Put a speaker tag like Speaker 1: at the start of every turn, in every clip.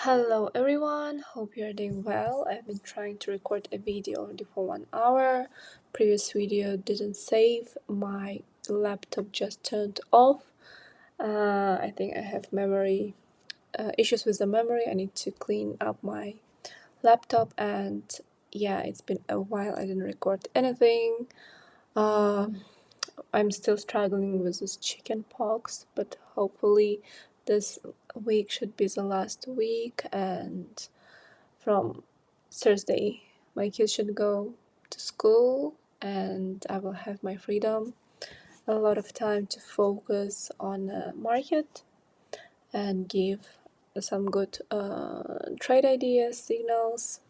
Speaker 1: Hello everyone, hope you're doing well. I've been trying to record a video already for 1 hour. Previous video didn't save, my laptop just turned off. I think I have memory issues with the memory. I need to clean up my laptop, and yeah, it's been a while I didn't record anything. I'm still struggling with this chicken pox, but hopefully this week should be the last week, and from Thursday my kids should go to school and I will have my freedom, a lot of time to focus on the market and give some good trade ideas, signals,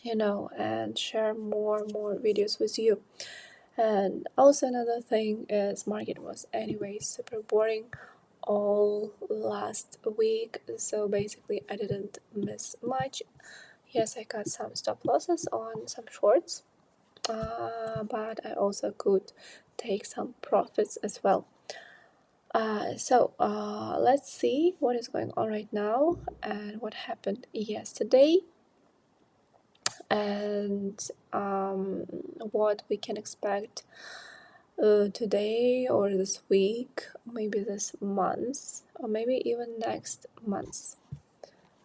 Speaker 1: and share more videos with you. And also another thing is market was anyway super boring all last week, so basically I didn't miss much. Yes, I got some stop losses on some shorts, but I also could take some profits as well. So let's see what is going on right now and what happened yesterday, and what we can expect today or this week, maybe this month, or maybe even next month.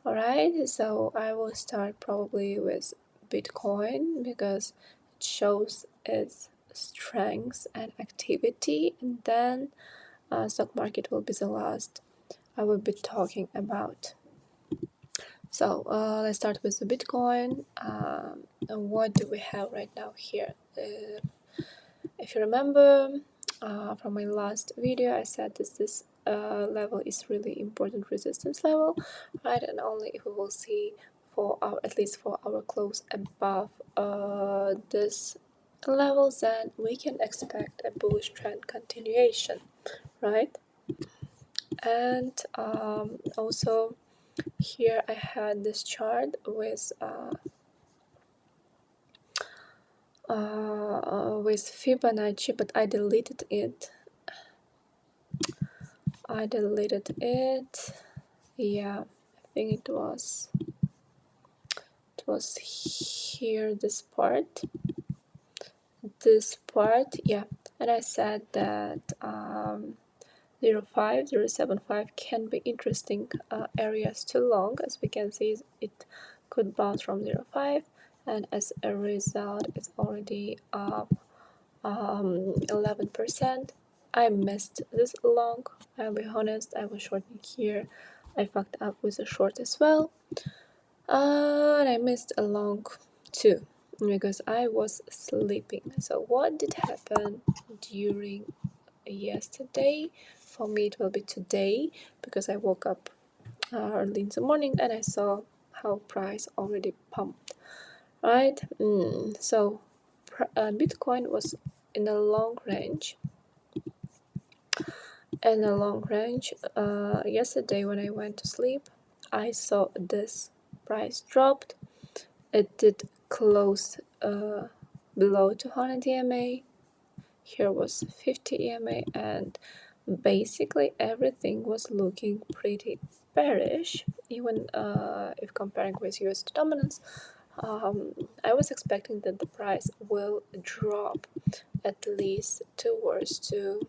Speaker 1: Alright, so I will start probably with Bitcoin because it shows its strength and activity, and then stock market will be the last I will be talking about. So let's start with the Bitcoin. And what do we have right now here? If you remember from my last video, I said this level is really important resistance level, right? And only if we will see for our, at least for our close above this level, then we can expect a bullish trend continuation, right? And also here I had this chart with Fibonacci, but I deleted it. Yeah, I think it was here, this part, yeah. And I said that 0.5 0.75 can be interesting areas to long. As we can see, it could bounce from 0.5, and as a result it's already up 11%. I missed this long, I'll be honest. I was shorting here, I fucked up with a short as well, and I missed a long too because I was sleeping. So what did happen during yesterday? For me it will be today because I woke up early in the morning and I saw how price already pumped, right? So Bitcoin was in a long range. Yesterday when I went to sleep, I saw this price dropped. It did close below 200 EMA. Here was 50 EMA, and basically everything was looking pretty bearish, even if comparing with USD dominance. I was expecting that the price will drop at least towards to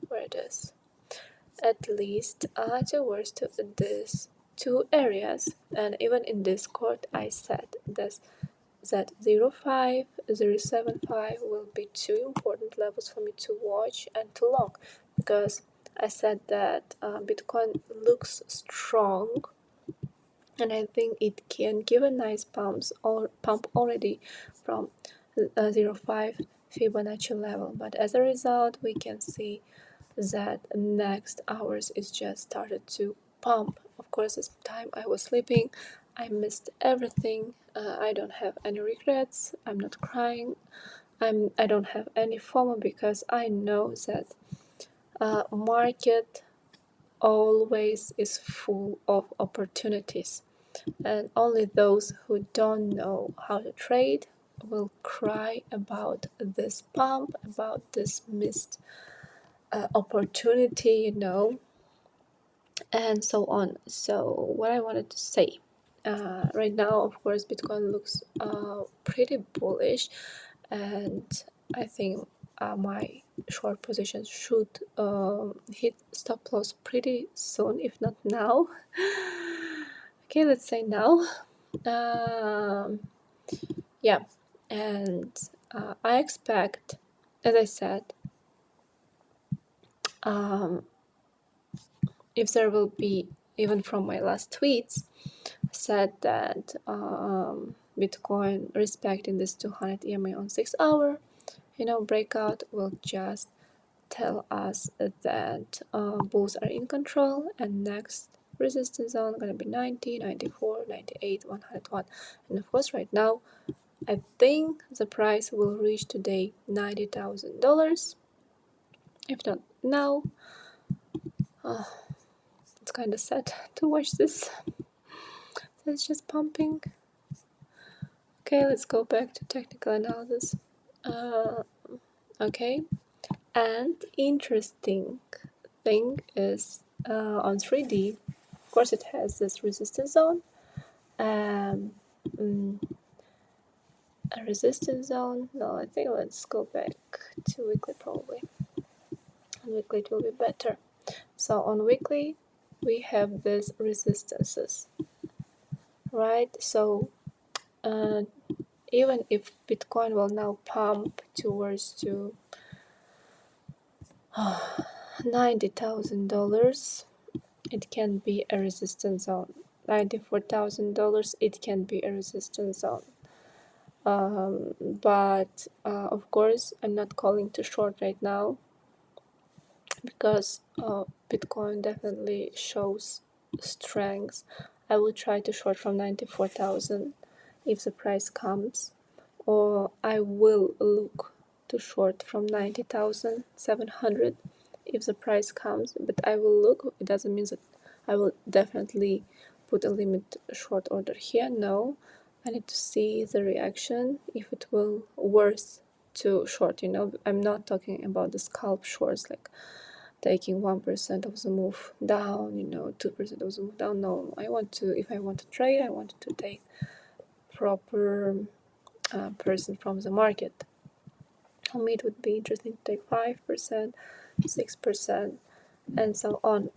Speaker 1: where it is, at least towards to these two areas. And even in Discord I said this, that 0.5 0.75 will be two important levels for me to watch and to long, because I said that Bitcoin looks strong and I think it can give a nice pump already from 0.5 Fibonacci level. But as a result, we can see that next hours is just started to pump. Of course, this time I was sleeping, I missed everything. I don't have any regrets, I'm not crying, I don't have any FOMO, because I know that market always is full of opportunities, and only those who don't know how to trade will cry about this pump, about this missed opportunity, and so on. So what I wanted to say, right now, of course, Bitcoin looks pretty bullish, and I think my short position should hit stop loss pretty soon, if not now. Okay, let's say now. Yeah, and I expect, as I said, if there will be, even from my last tweets, said that Bitcoin respecting this 200 EMA on 6 hour, breakout will just tell us that bulls are in control, and next resistance zone gonna be 90, 94, 98, 101. And of course, right now, I think the price will reach today $90,000. If not now, it's kind of sad to watch this. So it's just pumping. Okay, let's go back to technical analysis. Okay, and interesting thing is on 3D, of course, it has this resistance zone. A resistance zone. No, I think let's go back to weekly probably. On weekly it will be better. So on weekly, we have these resistances, right? So even if Bitcoin will now pump towards to $90,000, it can be a resistance zone. $94,000, it can be a resistance zone. But of course, I'm not calling to short right now, because Bitcoin definitely shows strength. I will try to short from 94,000 if the price comes, or I will look to short from 90,700 if the price comes, but I will look. It doesn't mean that I will definitely put a limit short order here. No, I need to see the reaction, if it will worth to short. I'm not talking about the scalp shorts, like taking 1% of the move down, 2% of the move down. No, if I want to trade, I want to take proper person from the market. For me, it would be interesting to take 5%, 6%, and so on.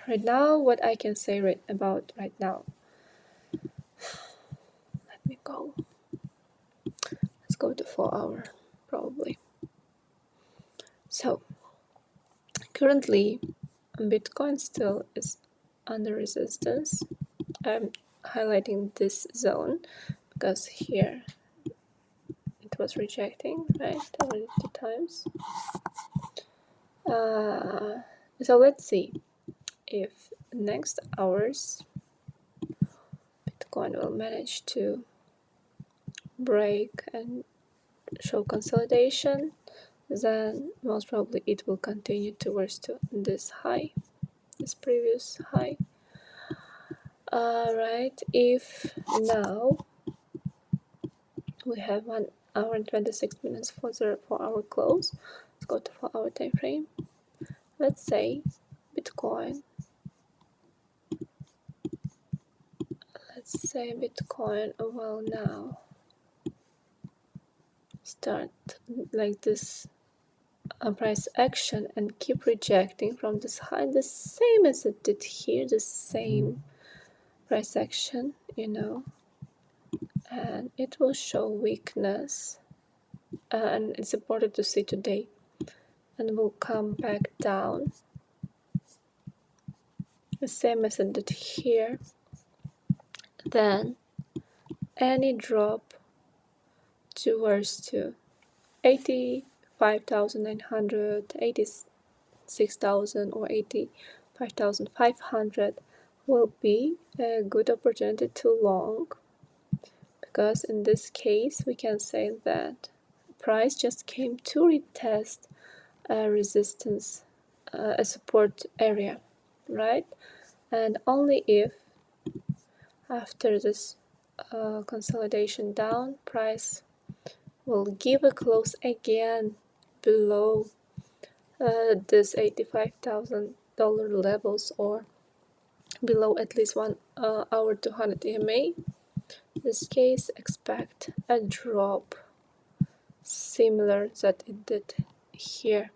Speaker 1: Right now, what I can say about right now, let me go. Let's go to 4 hour, probably. So, currently, Bitcoin still is under resistance. I'm highlighting this zone because here it was rejecting, right, already 2 times. So let's see if next hours Bitcoin will manage to break and show consolidation. Then most probably it will continue towards to this high, this previous high. Right, if now we have 1 hour and 26 minutes for the 4 hour close, let's go to 4 hour time frame. Let's say Bitcoin, will now start like this price action and keep rejecting from this high, the same as it did here, the same price action, and it will show weakness, and it's important to see today, and will come back down the same as it did here. Then any drop towards to 85,900, 86,000 or 85,500 will be a good opportunity to long, because in this case we can say that price just came to retest a resistance, a support area, right? And only if after this consolidation down, price will give a close again below this 85,000 dollar levels or below at least 1 hour 200 EMA. In this case, expect a drop similar that it did here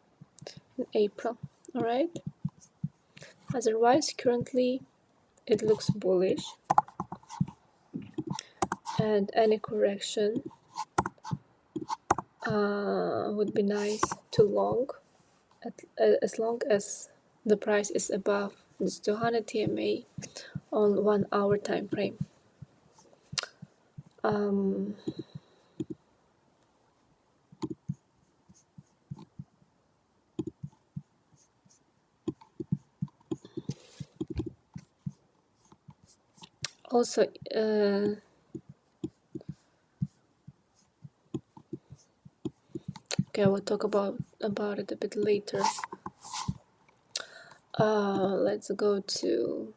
Speaker 1: in April. All right. Otherwise, currently it looks bullish, and any correction would be nice to long, as long as the price is above this 200 TMA on 1 hour time frame. Also, okay, we'll talk about it a bit later. Let's go to,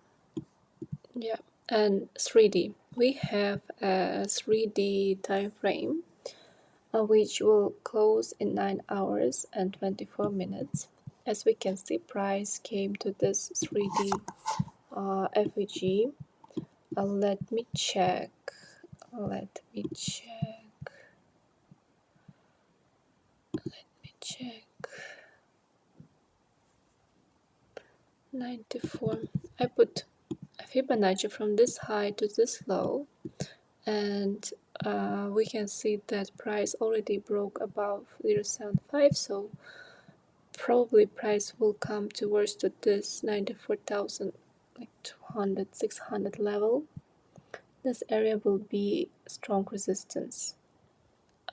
Speaker 1: yeah, and 3D. We have a 3D time frame which will close in 9 hours and 24 minutes. As we can see, price came to this 3D FEG. Let me check. 94. I put a Fibonacci from this high to this low, and we can see that price already broke above 0.75, so probably price will come towards to this 94,000, like 200, 600 level. This area will be strong resistance.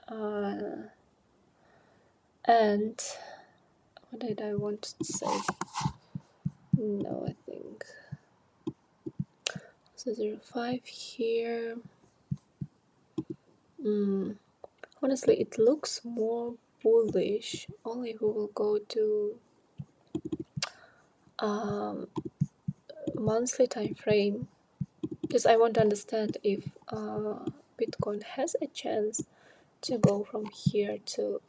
Speaker 1: And what did I want to say? No, I think so. 0.5 here. Honestly, it looks more bullish only if we will go to monthly time frame, because I want to understand if Bitcoin has a chance to go from here to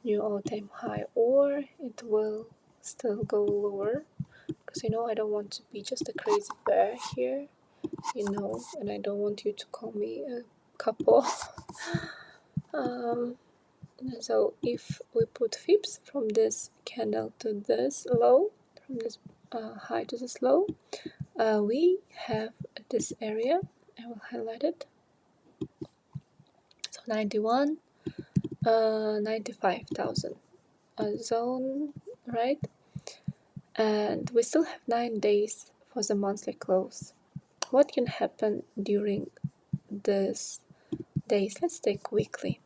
Speaker 1: new all-time high, or it will still go lower, because I don't want to be just a crazy bear here, and I don't want you to call me a couple. So if we put Fips from this candle to this low, from this high to this low, we have this area. I will highlight it. So 91, 95,000 zone, right? And we still have 9 days for the monthly close. What can happen during these days? Let's take weekly.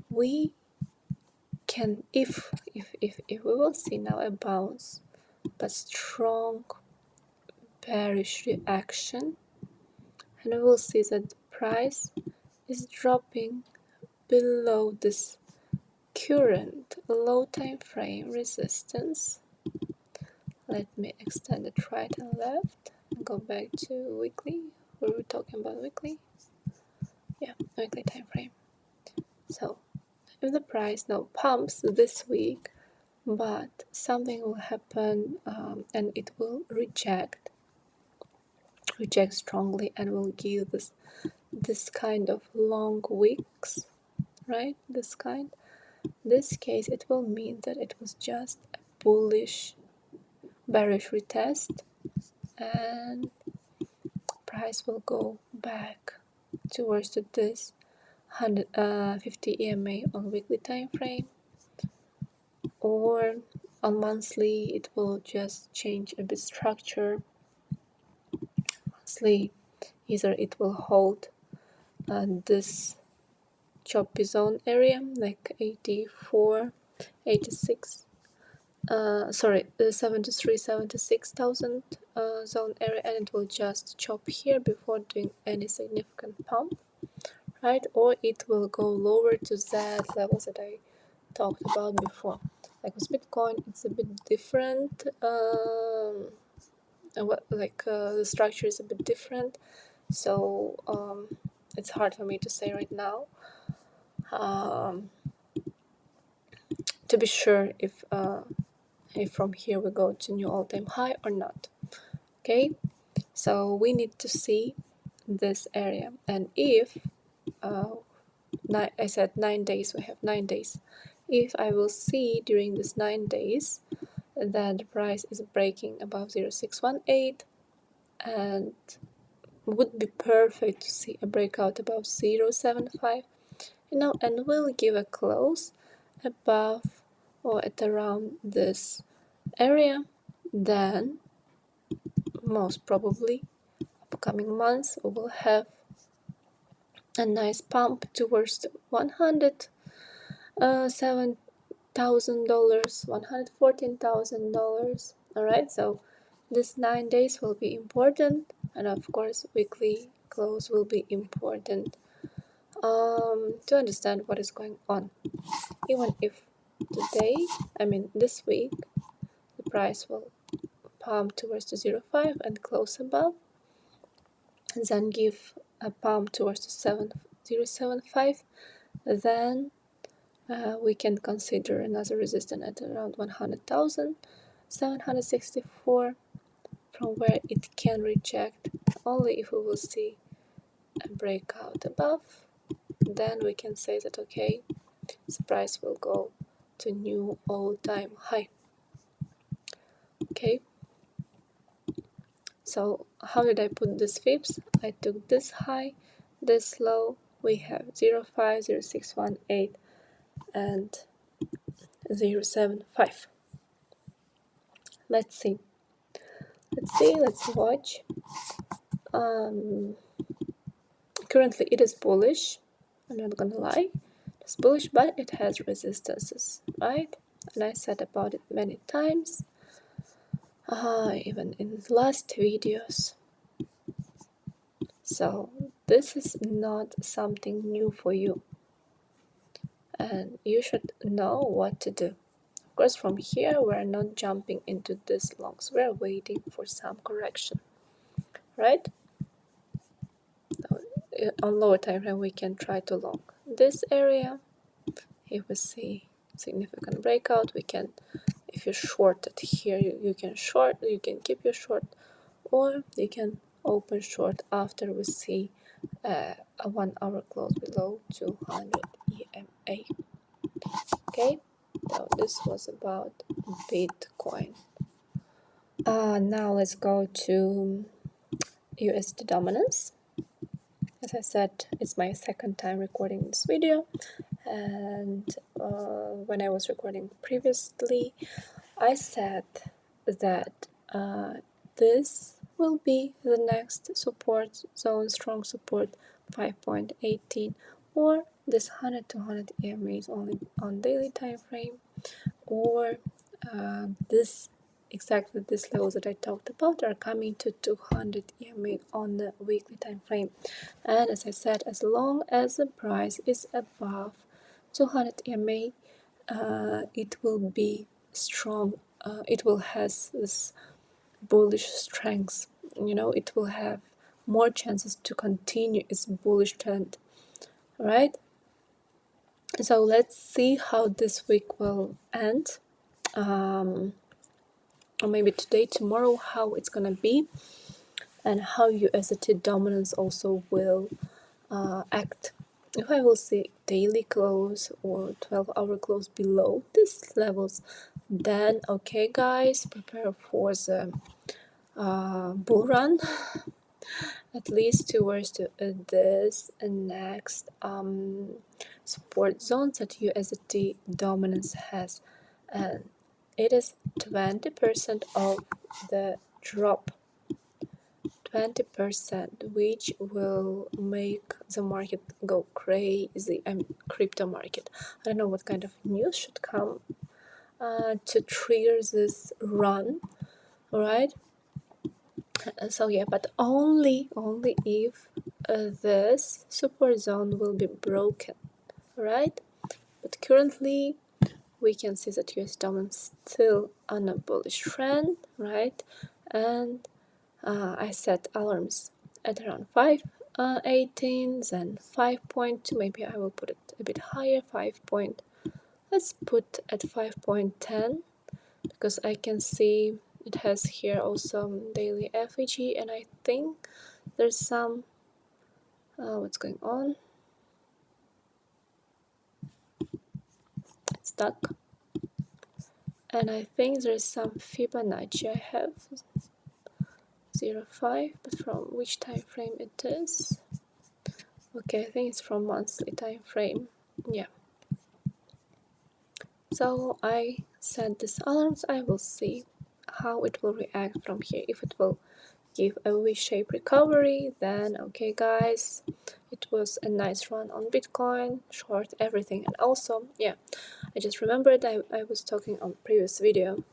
Speaker 1: We can, if we will see now a bounce, but strong bearish reaction, and we will see that the price is dropping below this current low time frame resistance. Let me extend it right and left and go back to weekly. We were talking about weekly. Yeah, weekly time frame. So if the price now pumps this week, but something will happen and it will reject strongly and will give this kind of long wicks, right? This case, it will mean that it was just a bearish retest, and price will go back towards to this 150 EMA on weekly time frame, or on monthly it will just change a bit structure. Monthly, either it will hold this choppy zone area like 84, 86, 73, 76,000 zone area, and it will just chop here before doing any significant pump, right? Or it will go lower to that levels that I talked about before. Like with Bitcoin, it's a bit different. The structure is a bit different, so it's hard for me to say right now. To be sure if if from here we go to new all-time high or not. Okay, so we need to see this area, and if I said 9 days, we have 9 days. If I will see during this 9 days that the price is breaking above 0.618, and would be perfect to see a breakout above 0.75, and we'll give a close above or at around this area, then most probably upcoming months we will have a nice pump towards the $107,000, $114,000. All right, so this 9 days will be important, and of course weekly close will be important to understand what is going on. Even if today, this week, the price will pump towards the 0.5 and close above, and then give a pump towards the 0.75, then we can consider another resistance at around 100,764, from where it can reject. Only if we will see a breakout above, then we can say that okay, the price will go to new all-time high. Okay, so how did I put these fibs? I took this high, this low, we have 0.5, 0.618 and 0.75. Let's watch. Currently it is bullish, I'm not gonna lie, it's bullish, but it has resistances, right? And I said about it many times, even in last videos. So this is not something new for you, and you should know what to do. Of course, from here we're not jumping into this longs, we're waiting for some correction, right? So, on lower time frame we can try to long this area. If we see significant breakout, we can, if you short it here, you can short, you can keep your short, or you can open short after we see a 1 hour close below 200 EMA. Okay, so this was about Bitcoin. Now let's go to USD dominance. As I said, it's my second time recording this video, and when I was recording previously, I said that this will be the next support zone, strong support 5.18, or this 100-200 EMA is only on daily time frame, or exactly these levels that I talked about are coming to 200 EMA on the weekly time frame. And as I said, as long as the price is above 200 EMA, it will be strong. It will has this bullish strength. It will have more chances to continue its bullish trend, right? So let's see how this week will end. Or maybe today, tomorrow, how it's gonna be, and how USDT dominance also will act. If I will see daily close or 12-hour close below these levels, then okay guys, prepare for the bull run, at least towards this next support zones that USDT dominance has, and it is 20% of the drop, 20%, which will make the market go crazy. Crypto market, I don't know what kind of news should come to trigger this run, all right? So yeah, but only if this support zone will be broken, right? But currently we can see that US dominance still on a bullish trend, right? And I set alarms at around 5:18, then 5.2, maybe I will put it a bit higher, let's put at 5.10, because I can see it has here also daily FEG, and I think there's some what's going on. It's stuck, and I think there's some Fibonacci. I have 0.5, but from which time frame it is? Okay, I think it's from monthly time frame. Yeah. So I set this alarms. I will see how it will react from here. If it will give a V-shaped recovery, then okay guys, it was a nice run on Bitcoin, short everything. And also, yeah, I just remembered I was talking on previous video,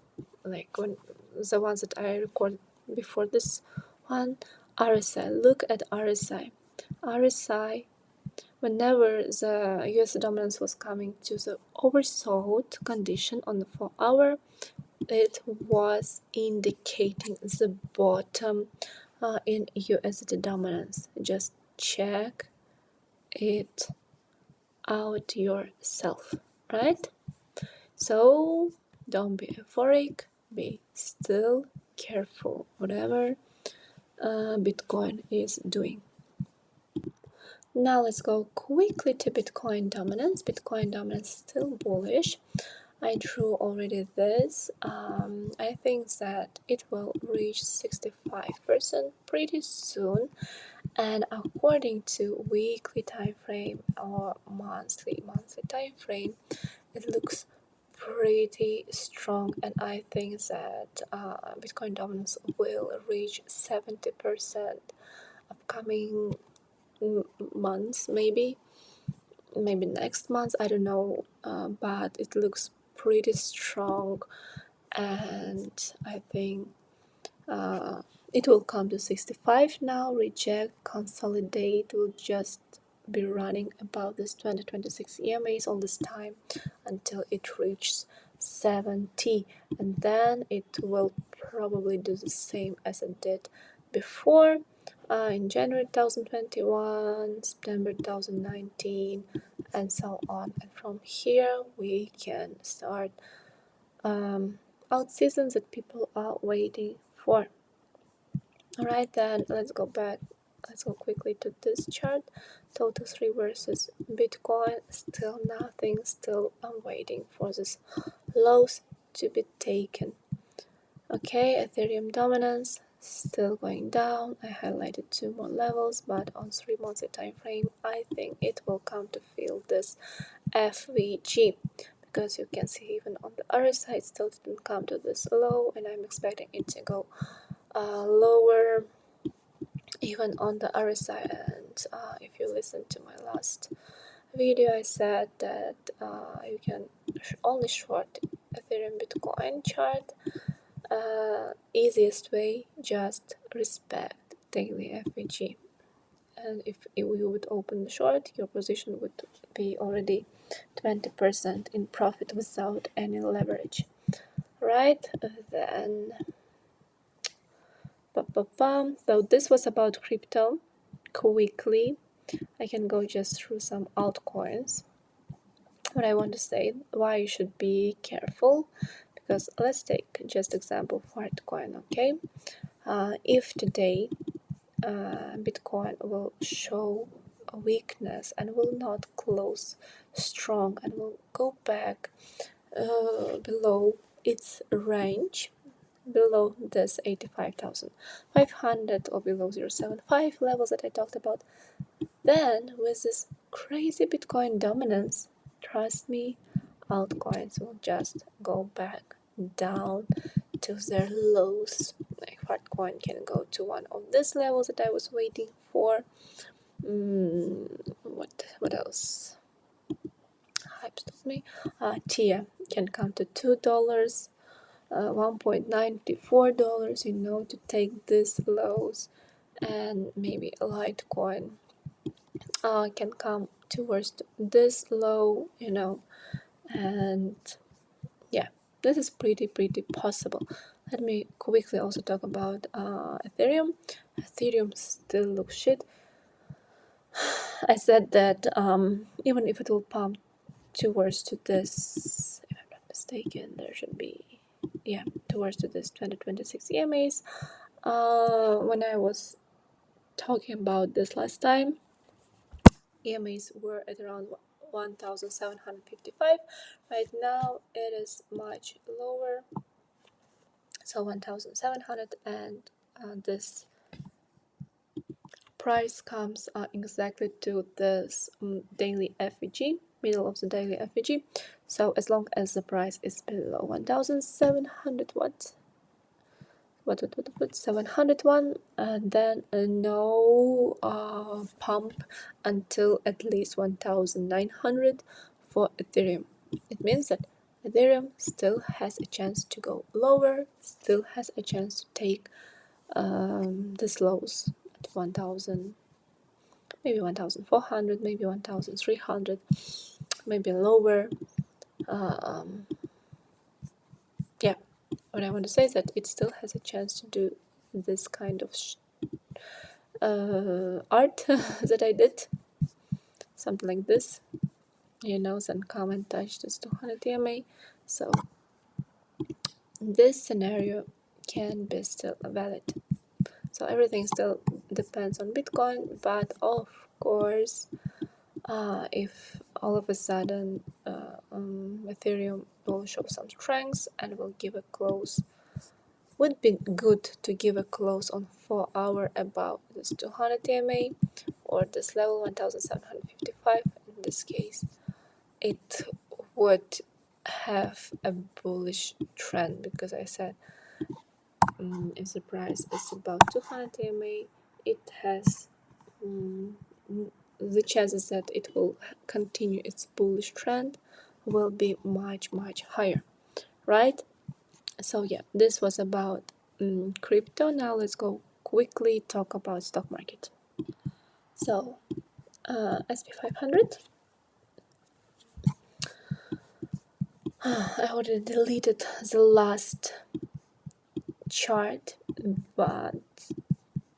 Speaker 1: like when the ones that I recorded before this one, RSI. Look at RSI. RSI, whenever the US dominance was coming to the oversold condition on the 4-hour, it was indicating the bottom in USD dominance. Just check it out yourself, right? So don't be euphoric, be still careful, whatever Bitcoin is doing. Now let's go quickly to Bitcoin dominance. Bitcoin dominance still bullish. I drew already this. I think that it will reach 65% pretty soon, and according to weekly time frame or monthly time frame, it looks pretty strong, and I think that Bitcoin dominance will reach 70% upcoming months, maybe next month, I don't know, but it looks pretty strong, and I think it will come to 65 now. Reject, consolidate, will just be running above this 2026 EMAs all this time until it reaches 70, and then it will probably do the same as it did before in January 2021, September 2019, and so on. And from here we can start out seasons that people are waiting for. Alright, then let's go back. Let's go quickly to this chart. Total 3 versus Bitcoin. Still nothing. Still I'm waiting for this lows to be taken. Okay, Ethereum dominance still going down. I highlighted 2 more levels, but on 3 months time frame, I think it will come to feel this FVG, because you can see even on the other side still didn't come to this low, and I'm expecting it to go lower even on the other side. And if you listen to my last video, I said that you can only short Ethereum Bitcoin chart. Easiest way, just respect daily FVG, and if you would open the short, your position would be already 20% in profit without any leverage, right? Then so this was about crypto. Quickly I can go just through some altcoins. What I want to say, why you should be careful, because let's take just example for Bitcoin. Okay, if today Bitcoin will show a weakness and will not close strong and will go back below its range, below this 85,500 or below 0.75 levels that I talked about, then with this crazy Bitcoin dominance, trust me, altcoins will just go back down to their lows. Like Bitcoin can go to one of these levels that I was waiting for. What else? Hype stopped me. TIA can come to $2, $1.94, to take these lows, and maybe Litecoin can come towards this low, and yeah, this is pretty possible. Let me quickly also talk about Ethereum. Ethereum still looks shit. I said that even if it will pump towards to this, if I'm not mistaken, there should be yeah, towards to this 2026 EMAs. When I was talking about this last time, EMAs were at around 1,755. Right now it is much lower, so 1,700, and this price comes exactly to this daily FVG, middle of the daily FVG. So as long as the price is below 1,700 what 701, and then no pump until at least 1,900 for Ethereum. It means that Ethereum still has a chance to go lower, still has a chance to take this lows at 1,000, maybe 1,400, maybe 1,300, maybe lower. Yeah, what I want to say is that it still has a chance to do this kind of art that I did, something like this, some comment touch this 200 EMA. So this scenario can be still valid. So everything still depends on Bitcoin, but of course, if all of a sudden Ethereum will show some strength and will give a close, would be good to give a close on 4 hour above this 200 EMA or this level 1755. In this case, it would have a bullish trend, because I said if the price is above 200 EMA, it has the chances that it will continue its bullish trend will be much higher, right? So yeah, this was about crypto. Now let's go quickly talk about stock market. So SP 500. I already deleted the last chart, but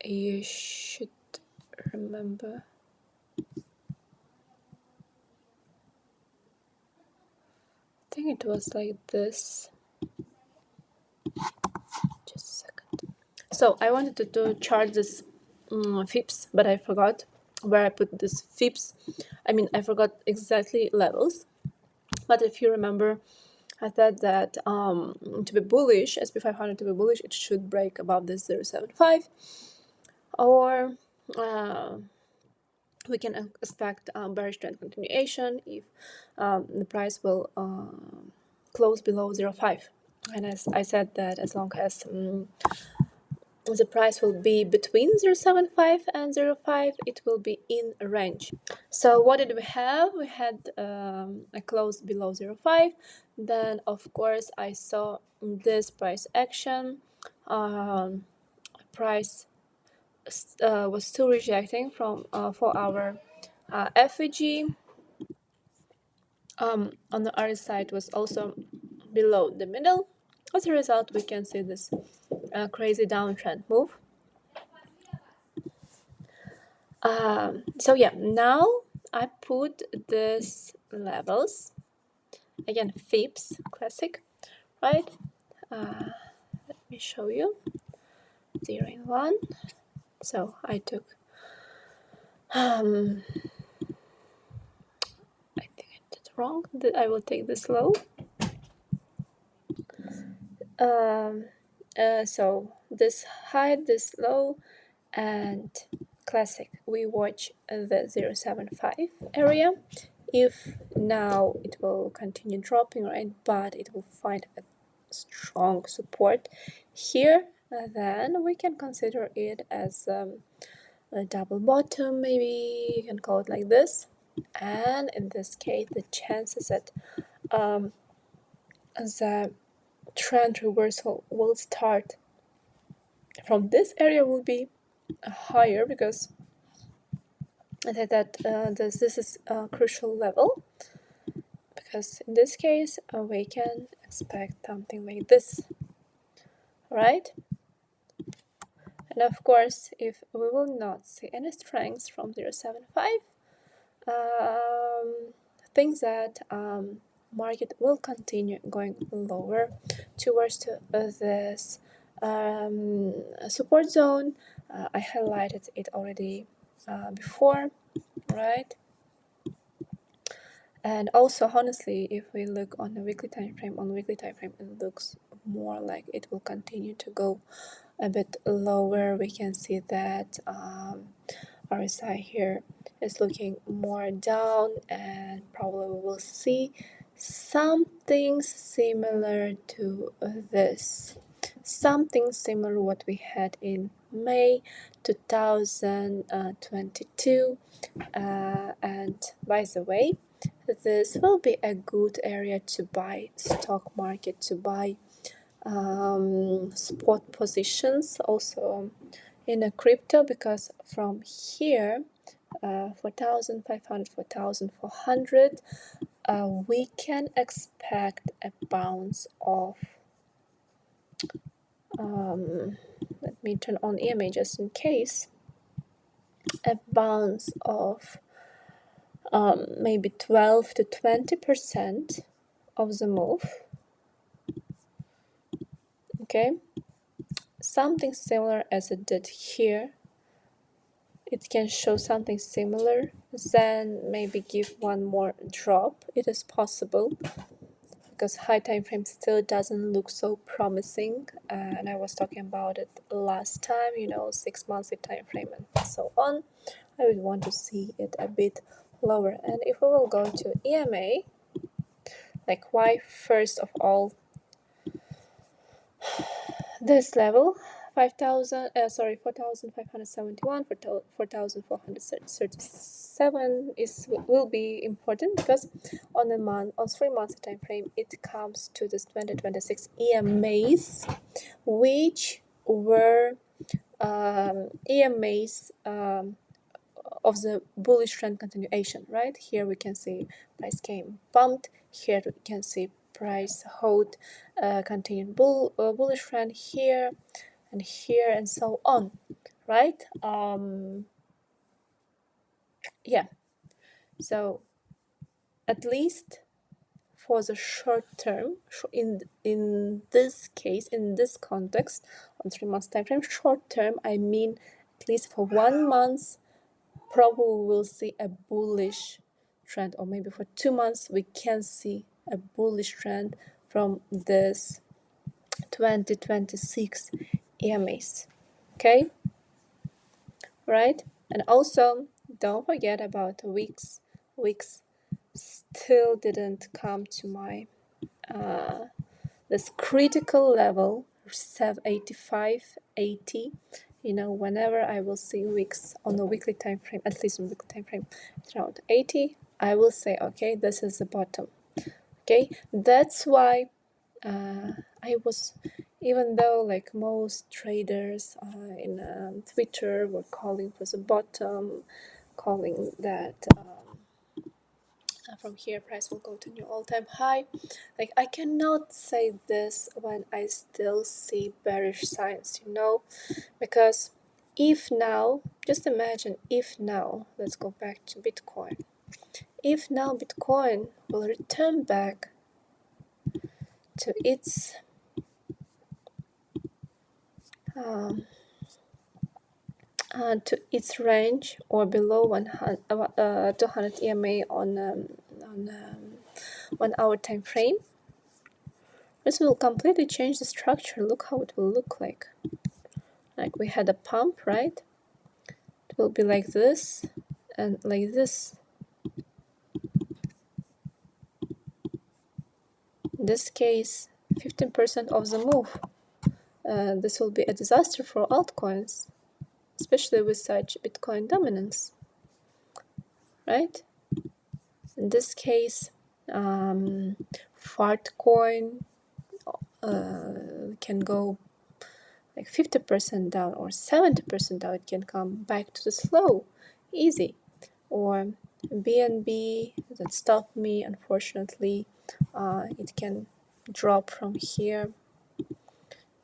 Speaker 1: you should remember. I think it was like this. Just a second. So I wanted to chart this FIPS, but I forgot where I put this FIPS. I mean, I forgot exactly levels. But if you remember, I said that to be bullish, SP500 to be bullish, it should break above this 0.75, or we can expect bearish trend continuation if the price will close below 0.5. And as I said, that as long as the price will be between 0.75 and 0.5, it will be in a range. So what did we have? We had a close below 0.5. Then of course I saw this price action. Price was still rejecting from 4 hour FVG. On the other side was also below the middle. As a result, we can see this crazy downtrend move. So yeah, now I put these levels again, FIPS classic, right? Let me show you 0 and 1. So I took I think I did wrong. I will take this low. So this high, this low, and classic. We watch the 0.75 area. If now it will continue dropping, right, but it will find a strong support here, then we can consider it as a double bottom, maybe you can call it like this. And in this case, the chances that the trend reversal will start from this area will be higher, because I said that this is a crucial level, because in this case we can expect something like this, right? And of course, if we will not see any strength from 0.75, things that market will continue going lower towards this support zone. I highlighted it already before, right? And also, honestly, if we look on the weekly time frame, it looks more like it will continue to go a bit lower. We can see that RSI here is looking more down, and probably we will see something similar to this. Something similar what we had in May 2022. And by the way, this will be a good area to buy stock market, to buy spot positions also in a crypto, because from here 4,500, 4,400, we can expect a bounce of let me turn on EMA just in case, a bounce of maybe 12 to 20% of the move. Okay, something similar as it did here. It can show something similar, then maybe give one more drop. It is possible, because high time frame still doesn't look so promising, and I was talking about it last time, 6 monthly time frame and so on. I would want to see it a bit lower. And if we will go to EMA, like why first of all this level 4,571, 4,437 will be important, because on 3 months time frame it comes to this 2026 EMAs, which were EMAs of the bullish trend continuation, right? Here we can see price came pumped. Here we can see price hold continued bullish trend here and here and so on, right? Yeah, so at least for the short term, in this case, in this context, on 3 months time frame, short term, I mean at least for 1 month, probably we'll see a bullish trend, or maybe for 2 months we can see a bullish trend from this 2026 EMAs. Okay, right? And also don't forget about wicks. Wicks still didn't come to my this critical level 85.80. Whenever I will see wicks on the weekly time frame, at least on the weekly time frame, around 80, I will say, okay, this is the bottom. Okay, that's why I was, even though like most traders in Twitter were calling for the bottom, calling that from here price will go to new all-time high, like I cannot say this when I still see bearish signs, because if now, just imagine if now, let's go back to Bitcoin, if now Bitcoin will return back to its range or below 200 EMA on 1 hour time frame, this will completely change the structure. Look how it will look like we had a pump, right? It will be like this and like this. In this case, 15% of the move. This will be a disaster for altcoins, especially with such Bitcoin dominance, right? In this case, Fartcoin can go like 50% down or 70% down. It can come back to the slow, easy. Or BNB that stopped me, unfortunately, it can drop from here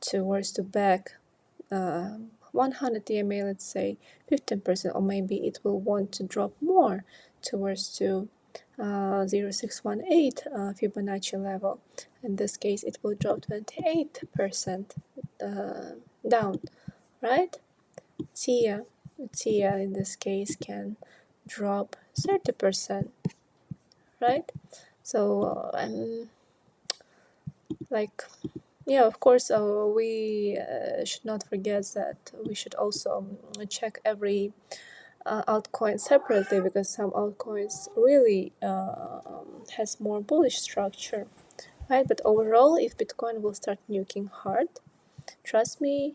Speaker 1: towards the back 100 EMA, let's say 15%, or maybe it will want to drop more towards to 0.618 Fibonacci level. In this case, it will drop 28% down, right? TIA in this case can drop 30%, right? So like, yeah, of course, we should not forget that we should also check every altcoin separately, because some altcoins really has more bullish structure, right? But overall, if Bitcoin will start nuking hard, trust me,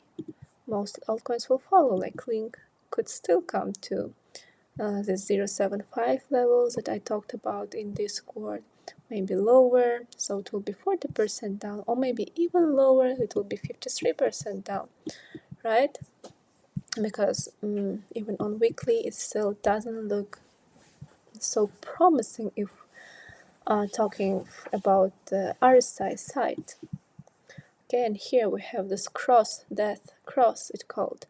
Speaker 1: most altcoins will follow. Like Link could still come to the 0.75 levels that I talked about in Discord, maybe lower, so it will be 40% down, or maybe even lower, it will be 53% down, right? Because even on weekly, it still doesn't look so promising if talking about the RSI side. Okay, and here we have this death cross, it's called,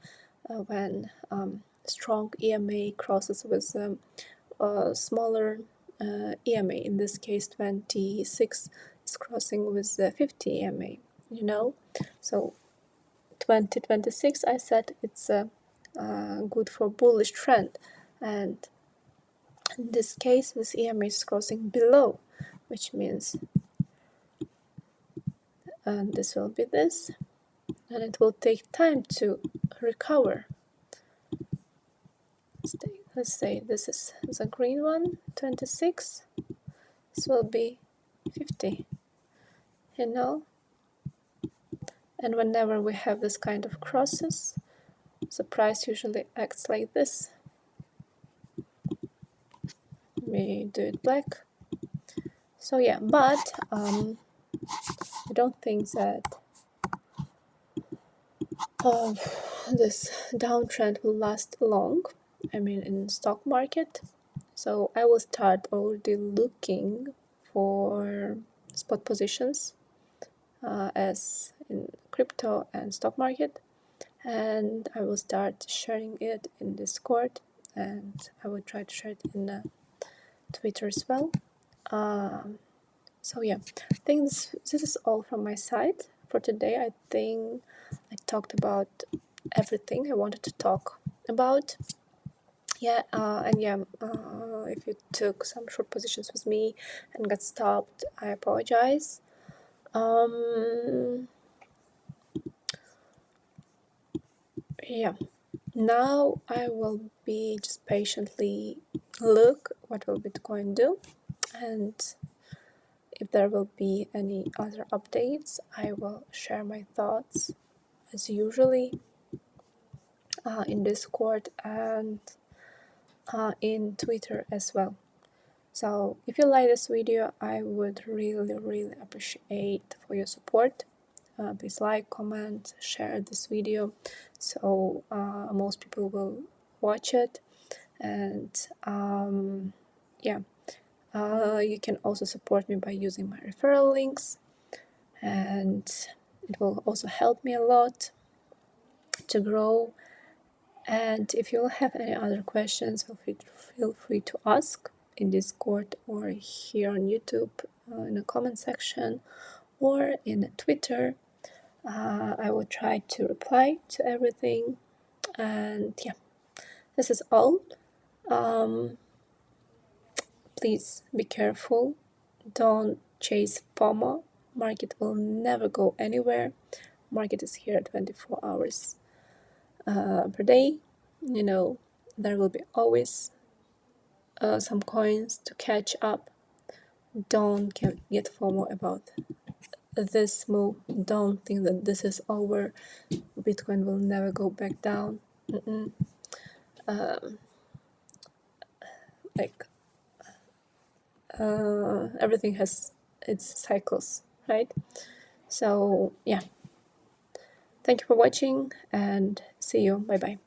Speaker 1: when strong EMA crosses with smaller EMA. In this case, 26 is crossing with the 50 EMA, you know? So 2026, I said it's good for bullish trend. And in this case, this EMA is crossing below, which means this will be this, and it will take time to recover. Let's say this is the green one, 26, this will be 50, you know? And whenever we have this kind of crosses, the price usually acts like this. We do it black. So yeah, but I don't think that this downtrend will last long. I mean, in stock market. So I will start already looking for spot positions as in crypto and stock market, and I will start sharing it in Discord, and I will try to share it in Twitter as well. So yeah, I think this is all from my side for today. I think I talked about everything I wanted to talk about. Yeah, and yeah, if you took some short positions with me and got stopped, I apologize. Yeah, now I will be just patiently look what will Bitcoin do, and if there will be any other updates, I will share my thoughts as usually in Discord and in Twitter as well. So if you like this video, I would really appreciate for your support. Please like, comment, share this video so most people will watch it. And yeah, you can also support me by using my referral links, and it will also help me a lot to grow. And if you have any other questions, feel free to ask in Discord or here on YouTube in the comment section or in Twitter. I will try to reply to everything. And yeah, this is all. Please be careful. Don't chase FOMO. Market will never go anywhere. Market is here 24 hours per day. You know, there will be always some coins to catch up. Don't get FOMO about this move. Don't think that this is over. Bitcoin will never go back down. Like everything has its cycles, right? So yeah, thank you for watching and see you. Bye bye.